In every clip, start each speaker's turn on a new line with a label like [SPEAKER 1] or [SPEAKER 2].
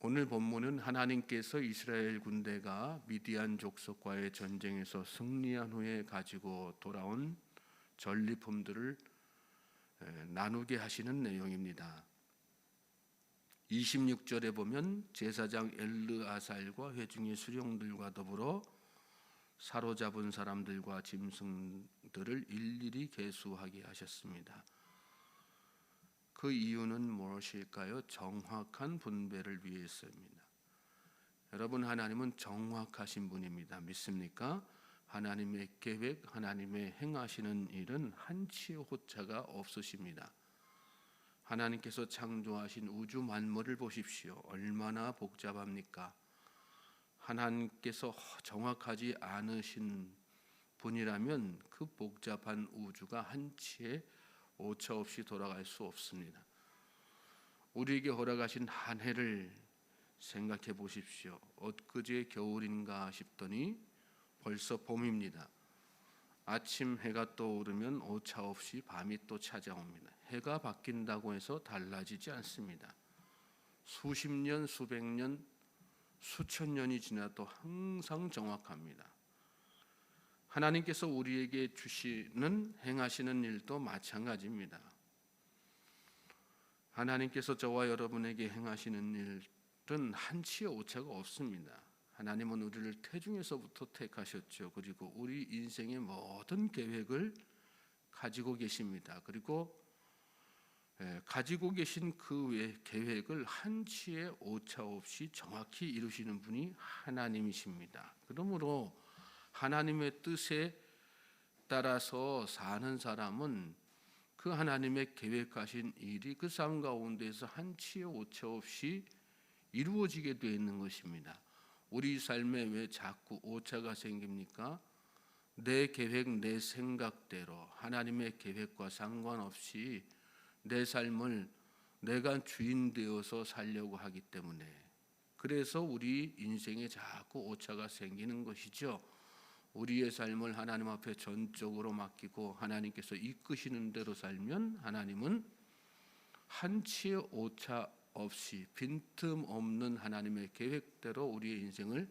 [SPEAKER 1] 오늘 본문은 하나님께서 이스라엘 군대가 미디안 족속과의 전쟁에서 승리한 후에 가지고 돌아온 전리품들을 나누게 하시는 내용입니다. 26절에 보면 제사장 엘르아살과 회중의 수령들과 더불어 사로잡은 사람들과 짐승들을 일일이 계수하게 하셨습니다. 그 이유는 무엇일까요? 정확한 분배를 위해서입니다. 여러분, 하나님은 정확하신 분입니다. 믿습니까? 하나님의 계획, 하나님의 행하시는 일은 한치의 오차가 없으십니다. 하나님께서 창조하신 우주 만물을 보십시오. 얼마나 복잡합니까? 하나님께서 정확하지 않으신 분이라면 그 복잡한 우주가 한치의 오차 없이 돌아갈 수 없습니다. 우리에게 허락하신 한 해를 생각해 보십시오. 엊그제 겨울인가 싶더니 벌써 봄입니다. 아침 해가 떠오르면 오차 없이 밤이 또 찾아옵니다. 해가 바뀐다고 해서 달라지지 않습니다. 수십 년, 수백 년, 수천 년이 지나도 항상 정확합니다. 하나님께서 우리에게 주시는 행하시는 일도 마찬가지입니다. 하나님께서 저와 여러분에게 행하시는 일은 한치의 오차가 없습니다. 하나님은 우리를 태중에서부터 택하셨죠. 그리고 우리 인생의 모든 계획을 가지고 계십니다. 그리고 가지고 계신 그 계획을 한치의 오차 없이 정확히 이루시는 분이 하나님이십니다. 그러므로 하나님의 뜻에 따라서 사는 사람은 그 하나님의 계획하신 일이 그 삶 가운데서 한치의 오차 없이 이루어지게 되어 있는 것입니다. 우리 삶에 왜 자꾸 오차가 생깁니까? 내 계획, 내 생각대로 하나님의 계획과 상관없이 내 삶을 내가 주인 되어서 살려고 하기 때문에, 그래서 우리 인생에 자꾸 오차가 생기는 것이죠. 우리의 삶을 하나님 앞에 전적으로 맡기고 하나님께서 이끄시는 대로 살면 하나님은 한치의 오차 없이 빈틈없는 하나님의 계획대로 우리의 인생을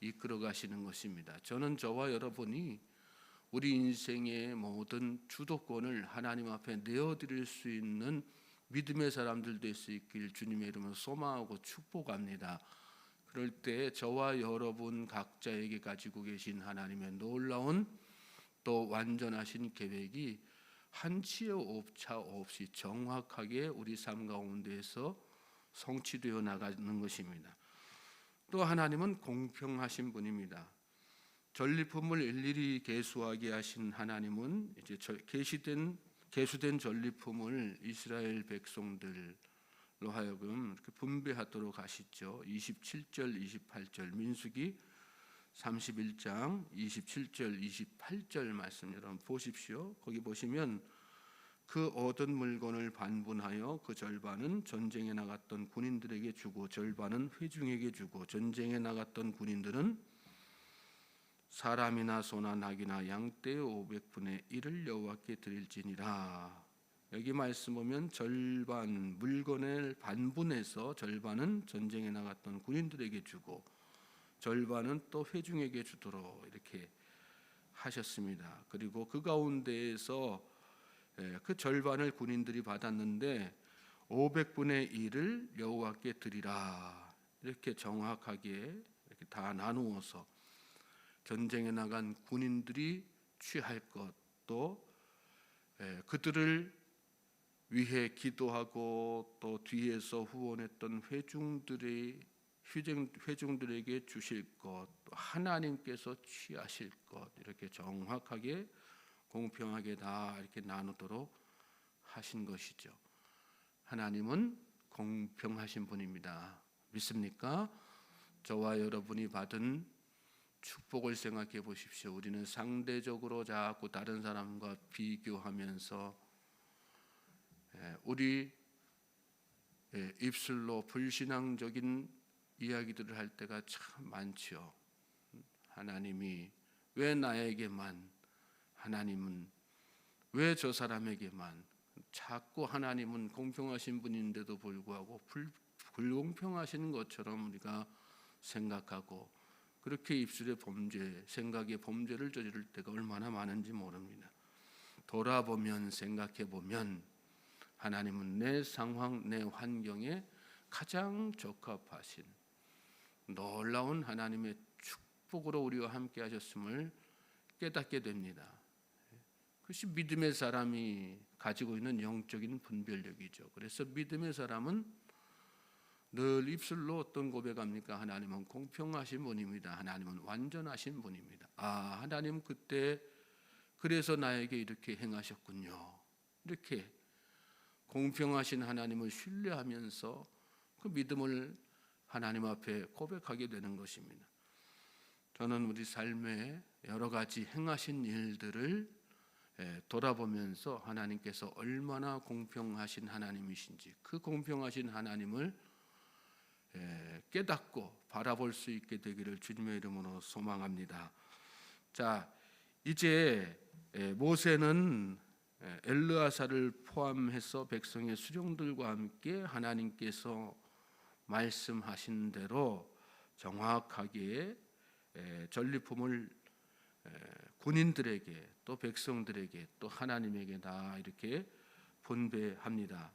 [SPEAKER 1] 이끌어 가시는 것입니다. 저는 저와 여러분이 우리 인생의 모든 주도권을 하나님 앞에 내어드릴 수 있는 믿음의 사람들 될 수 있길 주님의 이름으로 소망하고 축복합니다. 그럴 때 저와 여러분 각자에게 가지고 계신 하나님의 놀라운 또 완전하신 계획이 한치의 오차 없이 정확하게 우리 삶 가운데에서 성취되어 나가는 것입니다. 또 하나님은 공평하신 분입니다. 전리품을 일일이 계수하게 하신 하나님은 이제 계수된 전리품을 이스라엘 백성들로 하여금 이렇게 분배하도록 하시죠. 27절, 28절 민수기 31장 27절, 28절 말씀 여러분 보십시오. 거기 보시면 그 얻은 물건을 반분하여 그 절반은 전쟁에 나갔던 군인들에게 주고 절반은 회중에게 주고 전쟁에 나갔던 군인들은 사람이나 소나 낙이나 양떼의 500분의 1을 여호와께 드릴지니라. 여기 말씀 보면 절반 물건을 반분해서 절반은 전쟁에 나갔던 군인들에게 주고 절반은 또 회중에게 주도록 이렇게 하셨습니다. 그리고 그 가운데에서 그 절반을 군인들이 받았는데 500분의 1을 여호와께 드리라. 이렇게 정확하게 이렇게 다 나누어서 전쟁에 나간 군인들이 취할 것도 그들을 위해 기도하고 또 뒤에서 후원했던 회중들에게 주실 것, 또 하나님께서 취하실 것, 이렇게 정확하게 공평하게 다 이렇게 나누도록 하신 것이죠. 하나님은 공평하신 분입니다. 믿습니까? 저와 여러분이 받은 축복을 생각해 보십시오. 우리는 상대적으로 자꾸 다른 사람과 비교하면서 우리 입술로 불신앙적인 이야기들을 할 때가 참 많지요. 하나님이 왜 나에게만, 하나님은 왜 저 사람에게만, 자꾸 하나님은 공평하신 분인데도 불구하고 불공평하신 것처럼 우리가 생각하고 그렇게 입술의 범죄, 생각의 범죄를 저지를 때가 얼마나 많은지 모릅니다. 돌아보면 생각해보면 하나님은 내 상황, 내 환경에 가장 적합하신 놀라운 하나님의 축복으로 우리와 함께 하셨음을 깨닫게 됩니다. 그것이 믿음의 사람이 가지고 있는 영적인 분별력이죠. 그래서 믿음의 사람은 늘 입술로 어떤 고백합니까? 하나님은 공평하신 분입니다. 하나님은 완전하신 분입니다. 하나님 그때 그래서 나에게 이렇게 행하셨군요. 이렇게 공평하신 하나님을 신뢰하면서 그 믿음을 하나님 앞에 고백하게 되는 것입니다. 저는 우리 삶에 여러 가지 행하신 일들을 돌아보면서 하나님께서 얼마나 공평하신 하나님이신지 그 공평하신 하나님을 깨닫고 바라볼 수 있게 되기를 주님의 이름으로 소망합니다. 자, 이제 모세는 엘르아사를 포함해서 백성의 수령들과 함께 하나님께서 말씀하신 대로 정확하게 전리품을 군인들에게 또 백성들에게 또 하나님에게 다 이렇게 분배합니다.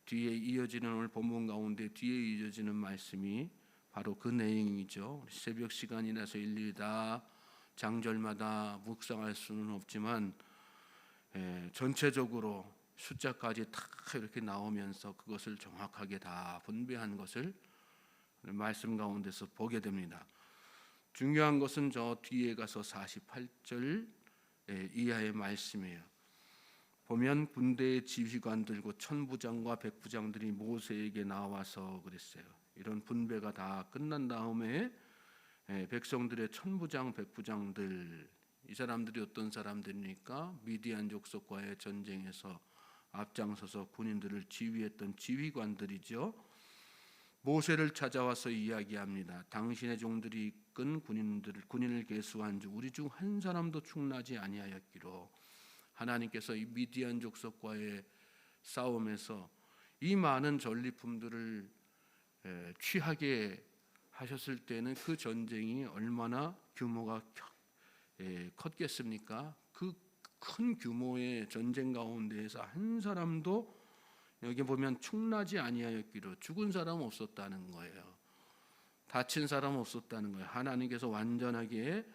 [SPEAKER 1] 뒤에 이어지는 오늘 본문 가운데 뒤에 이어지는 말씀이 바로 그 내용이죠. 새벽 시간이라서 일일이 다 장절마다 묵상할 수는 없지만 전체적으로 숫자까지 다 이렇게 나오면서 그것을 정확하게 다 분배한 것을 말씀 가운데서 보게 됩니다. 중요한 것은 저 뒤에 가서 48절 이하의 말씀이에요. 보면 군대의 지휘관들과 천부장과 백부장들이 모세에게 나와서 그랬어요. 이런 분배가 다 끝난 다음에 백성들의 천부장, 백부장들, 이 사람들이 어떤 사람들입니까? 미디안 족속과의 전쟁에서 앞장서서 군인들을 지휘했던 지휘관들이죠. 모세를 찾아와서 이야기합니다. 당신의 종들이 이끈 군인을 계수한 주 우리 중 한 사람도 충나지 아니하였기로. 하나님께서 이 미디안 족속과의 싸움에서 이 많은 전리품들을 취하게 하셨을 때는 그 전쟁이 얼마나 규모가 컸겠습니까? 그 큰 규모의 전쟁 가운데에서 한 사람도 여기 보면 충나지 아니하였기로 죽은 사람 없었다는 거예요. 다친 사람 없었다는 거예요. 하나님께서 완전하게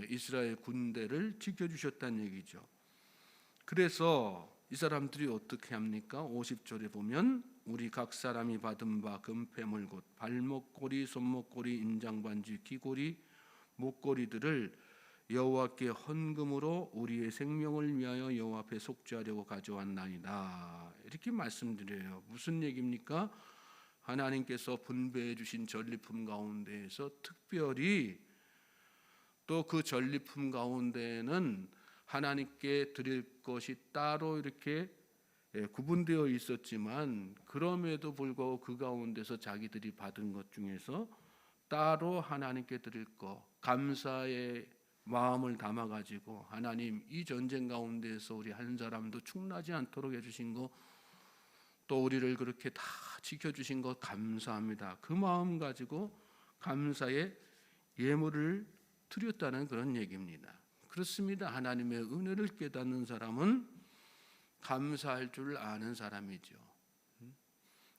[SPEAKER 1] 이스라엘 군대를 지켜주셨다는 얘기죠. 그래서 이 사람들이 어떻게 합니까? 50절에 보면 우리 각 사람이 받은 바 금패물 곧 발목고리, 손목고리, 인장반지, 귀고리, 목고리들을 여호와께 헌금으로 우리의 생명을 위하여 여호와 앞에 속죄하려고 가져왔나이다. 이렇게 말씀드려요. 무슨 얘기입니까? 하나님께서 분배해 주신 전리품 가운데에서 특별히 또 그 전리품 가운데에는 하나님께 드릴 것이 따로 이렇게 구분되어 있었지만 그럼에도 불구하고 그 가운데서 자기들이 받은 것 중에서 따로 하나님께 드릴 것, 감사의 마음을 담아 가지고 하나님 이 전쟁 가운데서 우리 한 사람도 충나지 않도록 해주신 것, 또 우리를 그렇게 다 지켜주신 것 감사합니다. 그 마음 가지고 감사의 예물을 드렸다는 그런 얘기입니다. 그렇습니다. 하나님의 은혜를 깨닫는 사람은 감사할 줄 아는 사람이죠.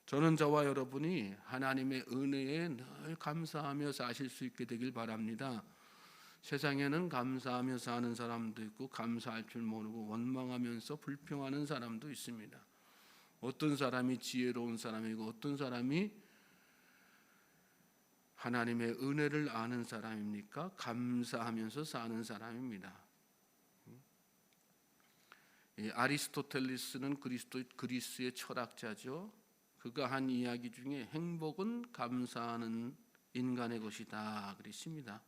[SPEAKER 1] 저는 저와 여러분이 하나님의 은혜에 늘 감사하며 사실 수 있게 되길 바랍니다. 세상에는 감사하며 사는 사람도 있고 감사할 줄 모르고 원망하면서 불평하는 사람도 있습니다. 어떤 사람이 지혜로운 사람이고 어떤 사람이 하나님의 은혜를 아는 사람입니까? 감사하면서 사는 사람입니다. 아리스토텔레스는 그리스의 철학자죠. 그가 한 이야기 중에 행복은 감사하는 인간의 것이다 그랬습니다.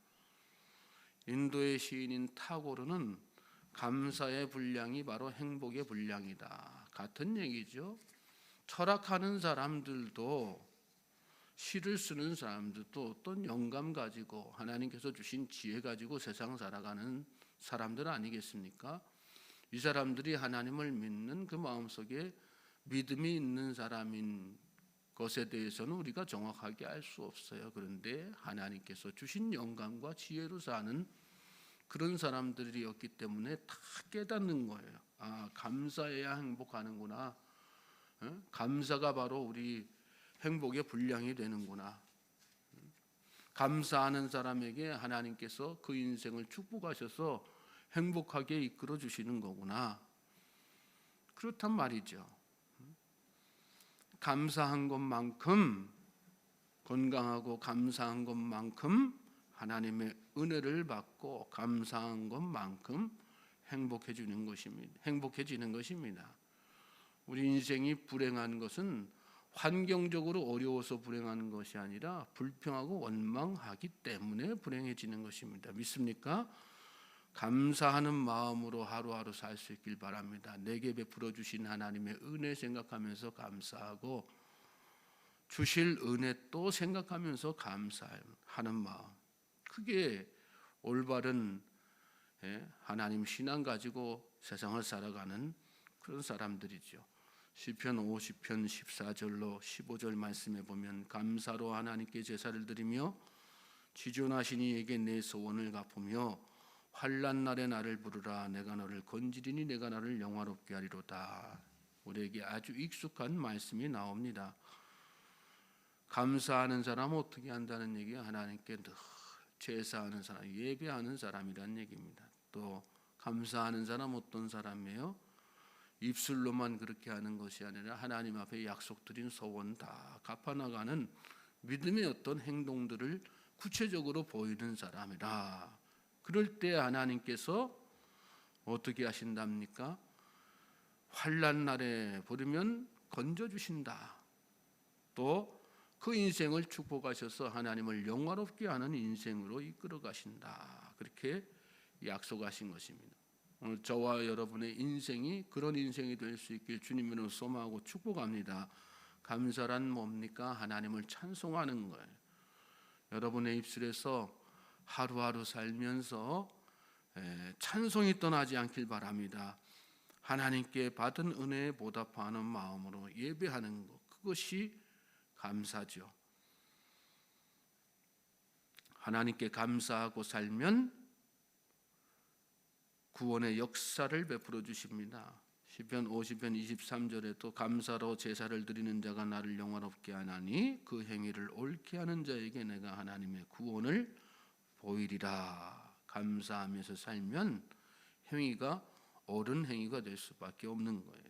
[SPEAKER 1] 인도의 시인인 타고르는 감사의 분량이 바로 행복의 분량이다. 같은 얘기죠. 철학하는 사람들도 시를 쓰는 사람들도 어떤 영감 가지고 하나님께서 주신 지혜 가지고 세상 살아가는 사람들 아니겠습니까? 이 사람들이 하나님을 믿는 그 마음속에 믿음이 있는 사람인 것에 대해서는 우리가 정확하게 알 수 없어요. 그런데 하나님께서 주신 영광과 지혜로 사는 그런 사람들이었기 때문에 다 깨닫는 거예요. 아, 감사해야 행복하는구나. 감사가 바로 우리 행복의 분량이 되는구나. 감사하는 사람에게 하나님께서 그 인생을 축복하셔서 행복하게 이끌어 주시는 거구나. 그렇단 말이죠. 감사한 것만큼, 건강하고 감사한 것만큼 하나님의 은혜를 받고 감사한 것만큼 행복해지는 것입니다. 우리 인생이 불행한 것은 환경적으로 어려워서 불행한 것이 아니라 불평하고 원망하기 때문에 불행해지는 것입니다. 믿습니까? 감사하는 마음으로 하루하루 살 수 있길 바랍니다. 내게 베풀어 주신 하나님의 은혜 생각하면서 감사하고 주실 은혜 또 생각하면서 감사하는 마음, 그게 올바른 하나님 신앙 가지고 세상을 살아가는 그런 사람들이죠. 시편 50편 14절로 15절 말씀에 보면 감사로 하나님께 제사를 드리며 지존하신 이에게 내 소원을 갚으며 환난 날에 나를 부르라. 내가 너를 건지리니 내가 나를 영화롭게 하리로다. 우리에게 아주 익숙한 말씀이 나옵니다. 감사하는 사람은 어떻게 한다는 얘기가 하나님께 늘 제사하는 사람, 예배하는 사람이란 얘기입니다. 또 감사하는 사람 어떤 사람이에요? 입술로만 그렇게 하는 것이 아니라 하나님 앞에 약속드린 소원 다 갚아나가는 믿음의 어떤 행동들을 구체적으로 보이는 사람이라. 그럴 때 하나님께서 어떻게 하신답니까? 환난 날에 부르면 건져주신다. 또 그 인생을 축복하셔서 하나님을 영화롭게 하는 인생으로 이끌어 가신다. 그렇게 약속하신 것입니다. 오늘 저와 여러분의 인생이 그런 인생이 될 수 있길 주님으로 소망하고 축복합니다. 감사란 뭡니까? 하나님을 찬송하는 거예요. 여러분의 입술에서 하루하루 살면서 찬송이 떠나지 않길 바랍니다. 하나님께 받은 은혜에 보답하는 마음으로 예배하는 것, 그것이 감사죠. 하나님께 감사하고 살면 구원의 역사를 베풀어 주십니다. 시편 50편 23절에도 감사로 제사를 드리는 자가 나를 영화롭게 하나니 그 행위를 옳게 하는 자에게 내가 하나님의 구원을 보이리라. 감사하면서 살면 행위가 옳은 행위가 될 수밖에 없는 거예요.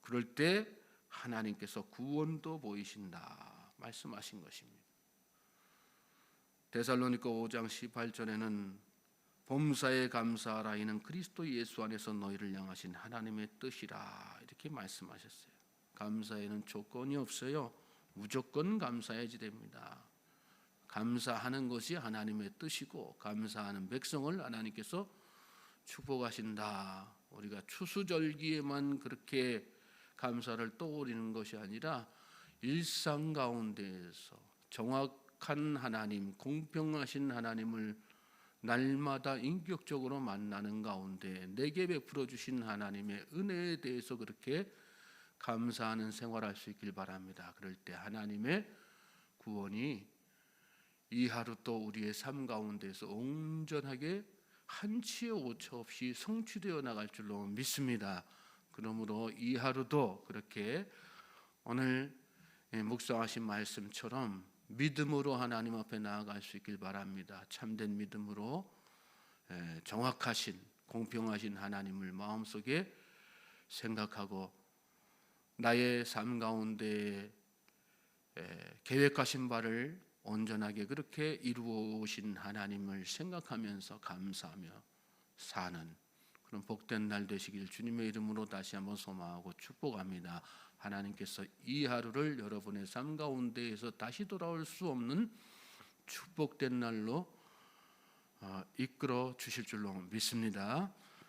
[SPEAKER 1] 그럴 때 하나님께서 구원도 보이신다 말씀하신 것입니다. 데살로니가 5장 18절에는 범사에 감사하라. 이는 그리스도 예수 안에서 너희를 향하신 하나님의 뜻이라. 이렇게 말씀하셨어요. 감사에는 조건이 없어요. 무조건 감사해야지 됩니다. 감사하는 것이 하나님의 뜻이고 감사하는 백성을 하나님께서 축복하신다. 우리가 추수절기에만 그렇게 감사를 떠올리는 것이 아니라 일상 가운데에서 정확한 하나님, 공평하신 하나님을 날마다 인격적으로 만나는 가운데 내게 베풀어 주신 하나님의 은혜에 대해서 그렇게 감사하는 생활할 수 있길 바랍니다. 그럴 때 하나님의 구원이 이 하루 또 우리의 삶 가운데서 온전하게 한치의 오차 없이 성취되어 나갈 줄로 믿습니다. 그러므로 이 하루도 그렇게 오늘 묵상하신 말씀처럼 믿음으로 하나님 앞에 나아갈 수 있길 바랍니다. 참된 믿음으로 정확하신 공평하신 하나님을 마음속에 생각하고 나의 삶 가운데 계획하신 바를 온전하게 그렇게 이루어 오신 하나님을 생각하면서 감사하며 사는 그런 복된 날 되시길 주님의 이름으로 다시 한번 소망하고 축복합니다. 하나님께서 이 하루를 여러분의 삶 가운데에서 다시 돌아올 수 없는 축복된 날로 이끌어 주실 줄로 믿습니다.